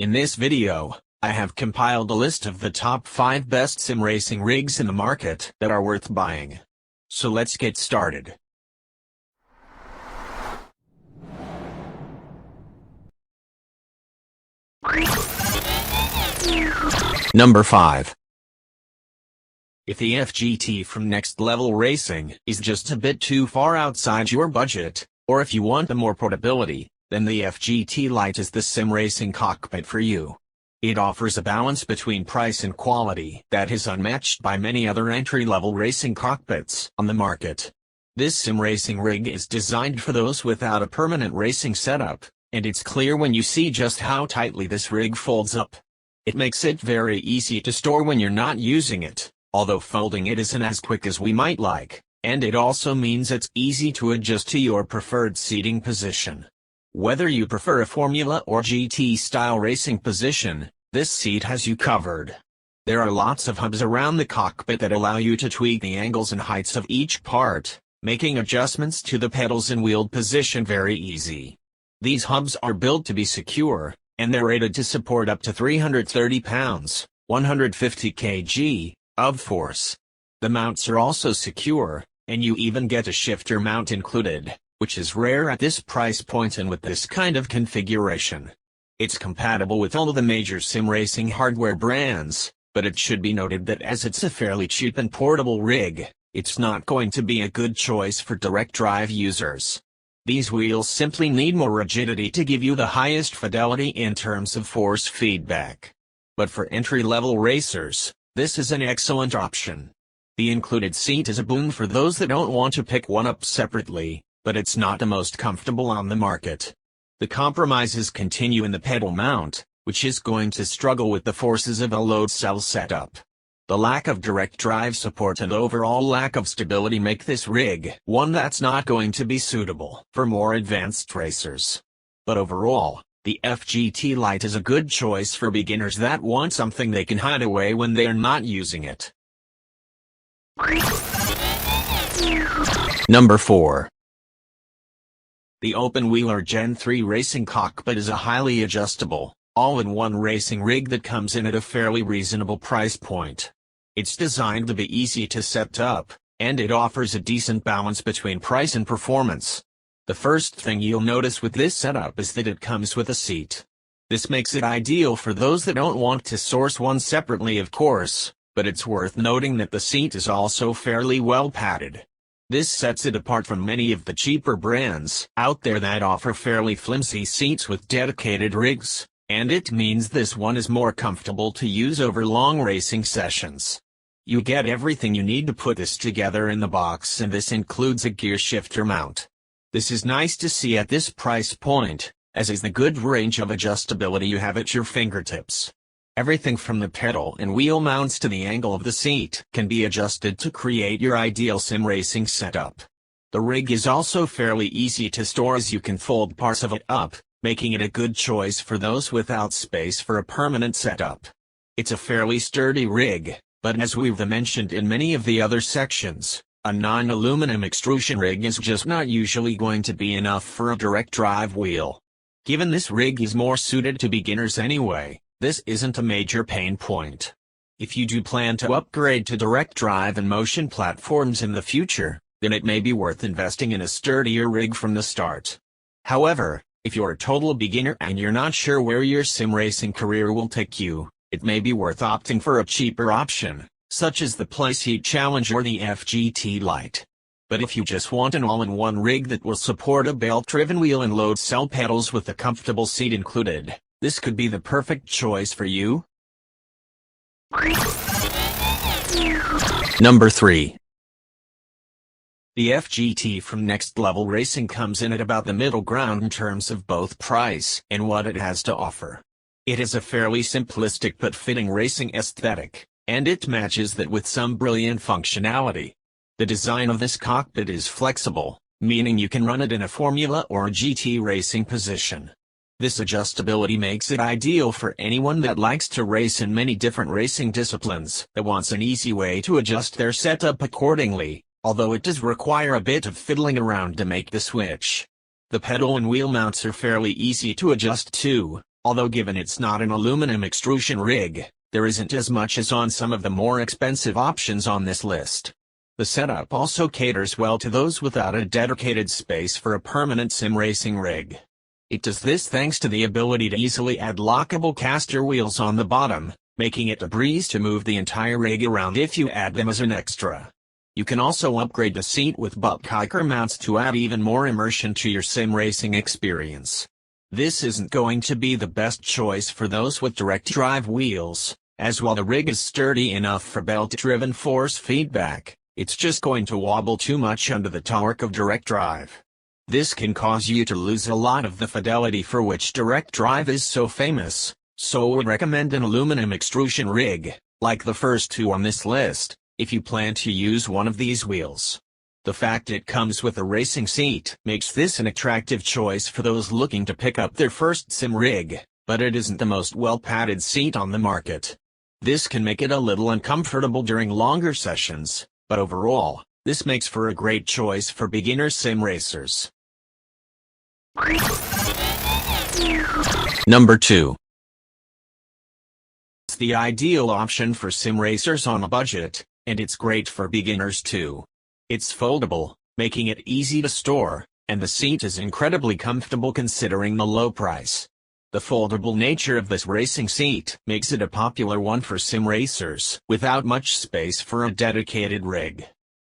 In this video, I have compiled a list of the top 5 best sim racing rigs in the market that are worth buying. So let's get started. Number 5. If the FGT from Next Level Racing is just a bit too far outside your budget, or if you want the more portability, then the FGT Lite is the sim racing cockpit for you. It offers a balance between price and quality that is unmatched by many other entry-level racing cockpits on the market. This sim racing rig is designed for those without a permanent racing setup, and it's clear when you see just how tightly this rig folds up. It makes it very easy to store when you're not using it, although folding it isn't as quick as we might like, and it also means it's easy to adjust to your preferred seating position. Whether you prefer a Formula or GT-style racing position, this seat has you covered. There are lots of hubs around the cockpit that allow you to tweak the angles and heights of each part, making adjustments to the pedals and wheel position very easy. These hubs are built to be secure, and they're rated to support up to 330 pounds, 150 kg, of force. The mounts are also secure, and you even get a shifter mount included, which is rare at this price point and with this kind of configuration. It's compatible with all of the major sim racing hardware brands, but it should be noted that as it's a fairly cheap and portable rig, it's not going to be a good choice for direct drive users. These wheels simply need more rigidity to give you the highest fidelity in terms of force feedback. But for entry-level racers, this is an excellent option. The included seat is a boon for those that don't want to pick one up separately, but it's not the most comfortable on the market. The compromises continue in the pedal mount, which is going to struggle with the forces of a load cell setup. The lack of direct drive support and overall lack of stability make this rig one that's not going to be suitable for more advanced racers. But overall, the FGT Lite is a good choice for beginners that want something they can hide away when they are not using it. Number 4. The Open-Wheeler Gen 3 Racing Cockpit is a highly adjustable, all-in-one racing rig that comes in at a fairly reasonable price point. It's designed to be easy to set up, and it offers a decent balance between price and performance. The first thing you'll notice with this setup is that it comes with a seat. This makes it ideal for those that don't want to source one separately, of course, but it's worth noting that the seat is also fairly well padded. This sets it apart from many of the cheaper brands out there that offer fairly flimsy seats with dedicated rigs, and it means this one is more comfortable to use over long racing sessions. You get everything you need to put this together in the box, and this includes a gear shifter mount. This is nice to see at this price point, as is the good range of adjustability you have at your fingertips. Everything from the pedal and wheel mounts to the angle of the seat can be adjusted to create your ideal sim racing setup. The rig is also fairly easy to store as you can fold parts of it up, making it a good choice for those without space for a permanent setup. It's a fairly sturdy rig, but as we've mentioned in many of the other sections, a non-aluminum extrusion rig is just not usually going to be enough for a direct drive wheel. Given this rig is more suited to beginners anyway, this isn't a major pain point. If you do plan to upgrade to direct drive and motion platforms in the future, then it may be worth investing in a sturdier rig from the start. However, if you're a total beginner and you're not sure where your sim racing career will take you, it may be worth opting for a cheaper option, such as the Playseat Challenge or the FGT Lite. But if you just want an all-in-one rig that will support a belt-driven wheel and load cell pedals with a comfortable seat included, this could be the perfect choice for you. Number 3. The FGT from Next Level Racing comes in at about the middle ground in terms of both price and what it has to offer. It is a fairly simplistic but fitting racing aesthetic, and it matches that with some brilliant functionality. The design of this cockpit is flexible, meaning you can run it in a Formula or a GT racing position. This adjustability makes it ideal for anyone that likes to race in many different racing disciplines, that wants an easy way to adjust their setup accordingly, although it does require a bit of fiddling around to make the switch. The pedal and wheel mounts are fairly easy to adjust too, Although given it's not an aluminum extrusion rig, there isn't as much as on some of the more expensive options on this list. The setup also caters well to those without a dedicated space for a permanent sim racing rig. It does this thanks to the ability to easily add lockable caster wheels on the bottom, making it a breeze to move the entire rig around if you add them as an extra. You can also upgrade the seat with butt hiker mounts to add even more immersion to your sim racing experience. This isn't going to be the best choice for those with direct drive wheels, as while the rig is sturdy enough for belt-driven force feedback, it's just going to wobble too much under the torque of direct drive. This can cause you to lose a lot of the fidelity for which direct drive is so famous, so I would recommend an aluminum extrusion rig, like the first two on this list, if you plan to use one of these wheels. The fact it comes with a racing seat makes this an attractive choice for those looking to pick up their first sim rig, but it isn't the most well-padded seat on the market. This can make it a little uncomfortable during longer sessions, but overall, this makes for a great choice for beginner sim racers. Number 2. It's the ideal option for sim racers on a budget, and it's great for beginners too. It's foldable, making it easy to store, and the seat is incredibly comfortable considering the low price. The foldable nature of this racing seat makes it a popular one for sim racers without much space for a dedicated rig.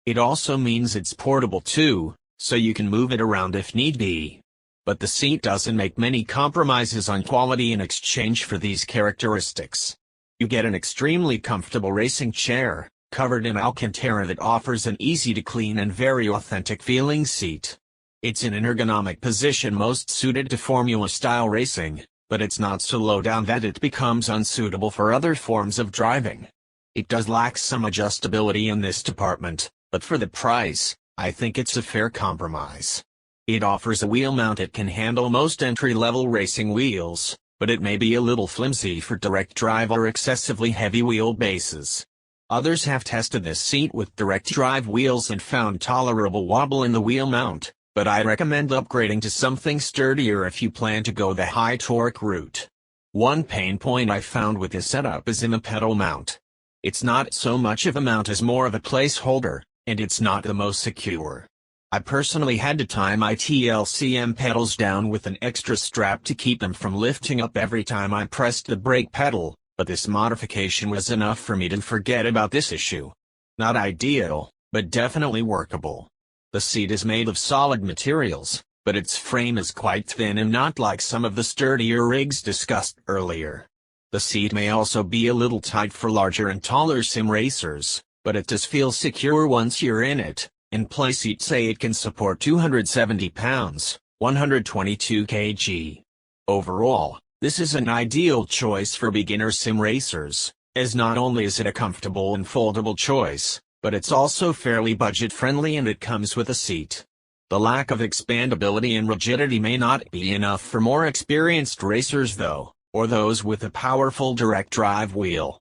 It also means it's portable too, so you can move it around if need be. But the seat doesn't make many compromises on quality in exchange for these characteristics. You get an extremely comfortable racing chair, covered in Alcantara that offers an easy-to-clean and very authentic-feeling seat. It's in an ergonomic position most suited to Formula-style racing, but it's not so low down that it becomes unsuitable for other forms of driving. It does lack some adjustability in this department, but for the price, I think it's a fair compromise. It offers a wheel mount that can handle most entry-level racing wheels, but it may be a little flimsy for direct drive or excessively heavy wheelbases. Others have tested this seat with direct drive wheels and found tolerable wobble in the wheel mount, but I recommend upgrading to something sturdier if you plan to go the high torque route. One pain point I found with this setup is in the pedal mount. It's not so much of a mount as more of a placeholder, and it's not the most secure. I personally had to tie my TLCM pedals down with an extra strap to keep them from lifting up every time I pressed the brake pedal, but this modification was enough for me to forget about this issue. Not ideal, but definitely workable. The seat is made of solid materials, but its frame is quite thin and not like some of the sturdier rigs discussed earlier. The seat may also be a little tight for larger and taller sim racers, but it does feel secure once you're in it. And Playseat say it can support 270 pounds, 122 kg. Overall, this is an ideal choice for beginner sim racers, as not only is it a comfortable and foldable choice, but it's also fairly budget-friendly and it comes with a seat. The lack of expandability and rigidity may not be enough for more experienced racers though, or those with a powerful direct drive wheel.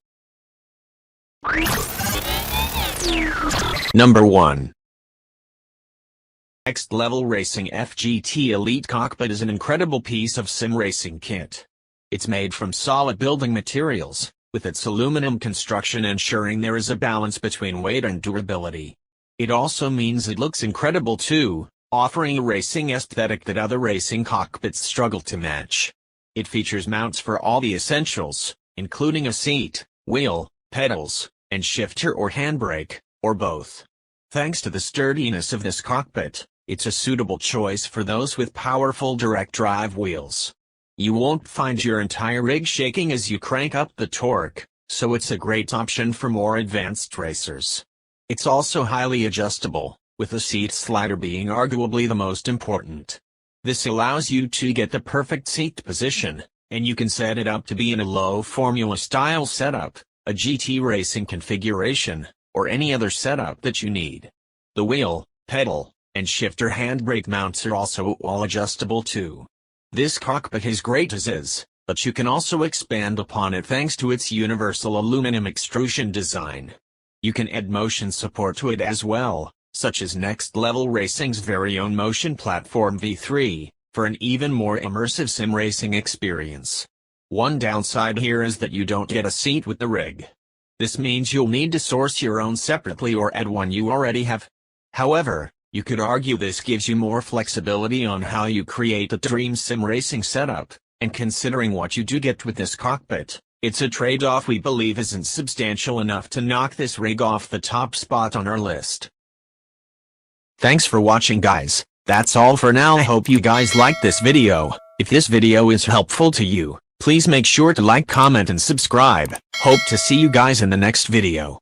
Number 1. Next Level Racing FGT Elite Cockpit is an incredible piece of sim racing kit. It's made from solid building materials, with its aluminum construction ensuring there is a balance between weight and durability. It also means it looks incredible too, offering a racing aesthetic that other racing cockpits struggle to match. It features mounts for all the essentials, including a seat, wheel, pedals, and shifter or handbrake, or both. Thanks to the sturdiness of this cockpit, it's a suitable choice for those with powerful direct drive wheels. You won't find your entire rig shaking as you crank up the torque, so it's a great option for more advanced racers. It's also highly adjustable, with the seat slider being arguably the most important. This allows you to get the perfect seat position, and you can set it up to be in a low Formula-style setup, a GT racing configuration, or any other setup that you need. The wheel, pedal, and shifter handbrake mounts are also all adjustable too. This cockpit is great as is, but you can also expand upon it thanks to its universal aluminum extrusion design. You can add motion support to it as well, such as Next Level Racing's very own motion platform V3, for an even more immersive sim racing experience. One downside here is that you don't get a seat with the rig. This means you'll need to source your own separately or add one you already have. However, you could argue this gives you more flexibility on how you create a dream sim racing setup, and considering what you do get with this cockpit, it's a trade-off we believe isn't substantial enough to knock this rig off the top spot on our list. Thanks for watching, guys. That's all for now. I hope you guys liked this video. If this video is helpful to you, please make sure to like, comment, and subscribe. Hope to see you guys in the next video.